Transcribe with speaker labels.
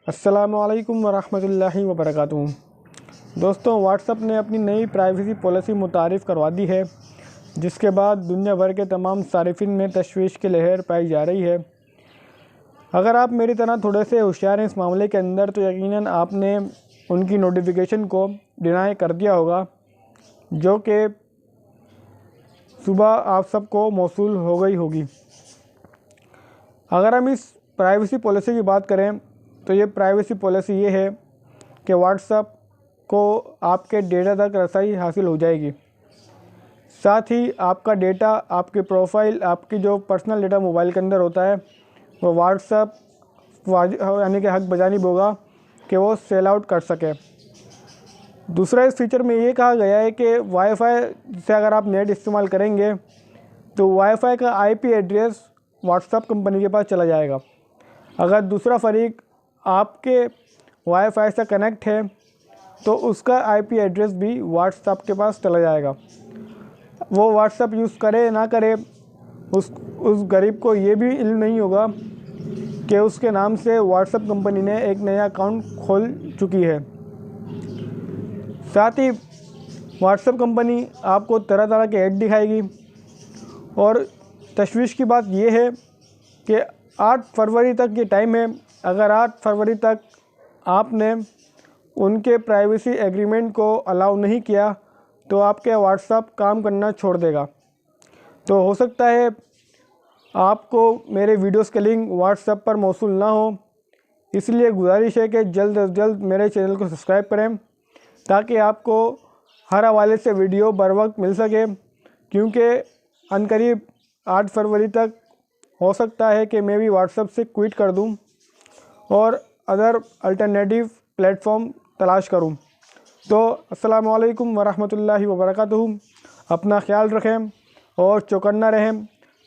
Speaker 1: अस्सलामुअलैकुम वरहमतुल्लाहि वबरकातुहू। दोस्तों, व्हाट्सएप ने अपनी नई प्राइवेसी पॉलिसी मुतारिफ़ करवा दी है, जिसके बाद दुनिया भर के तमाम सारिफिन में तशवीश की लहर पाई जा रही है। अगर आप मेरी तरह थोड़े से होशियार हैं इस मामले के अंदर, तो यकीनन आपने उनकी नोटिफिकेशन को डिनाई कर दिया होगा, जो कि सुबह आप सबको मौसूल हो गई होगी। अगर हम इस प्राइवेसी पॉलिसी की बात करें तो ये प्राइवेसी पॉलिसी ये है कि व्हाट्सएप को आपके डेटा तक रसाई हासिल हो जाएगी। साथ ही आपका डेटा, आपकी प्रोफाइल, आपकी जो पर्सनल डेटा मोबाइल के अंदर होता है, वो व्हाट्सएप यानी कि हक बजानिब होगा कि वो सेल आउट कर सके। दूसरा, इस फीचर में ये कहा गया है कि वाईफाई से अगर आप नेट इस्तेमाल करेंगे तो वाईफाई का आईपी एड्रेस व्हाट्सएप कंपनी के पास चला जाएगा। अगर दूसरा फरीक आपके वाईफाई से कनेक्ट है तो उसका आईपी एड्रेस भी व्हाट्सएप के पास चला जाएगा। वो व्हाट्सएप यूज़ करे ना करे, उस गरीब को ये भी इल्म नहीं होगा कि उसके नाम से व्हाट्सएप कंपनी ने एक नया अकाउंट खोल चुकी है। साथ ही व्हाट्सएप कंपनी आपको तरह तरह के ऐड दिखाएगी। और तशवीश की बात यह है कि 8 फरवरी तक ये टाइम है। अगर 8 फरवरी तक आपने उनके प्राइवेसी एग्रीमेंट को अलाउ नहीं किया तो आपके व्हाट्सएप काम करना छोड़ देगा। तो हो सकता है आपको मेरे वीडियोस के लिंक व्हाट्सएप पर मौसूल ना हो, इसलिए गुजारिश है कि जल्द अज जल्द मेरे चैनल को सब्सक्राइब करें ताकि आपको हर हवाले से वीडियो बर वक्त मिल सके, क्योंकि अनकरीब 8 फरवरी तक हो सकता है कि मैं भी व्हाट्सएप से क्विट कर दूं और अदर अल्टरनेटिव प्लेटफॉर्म तलाश करूं। तो अस्सलामु अलैकुम वरहमतुल्लाहि वबरकातुहू। अपना ख्याल रखें और चौकन्ना रहें।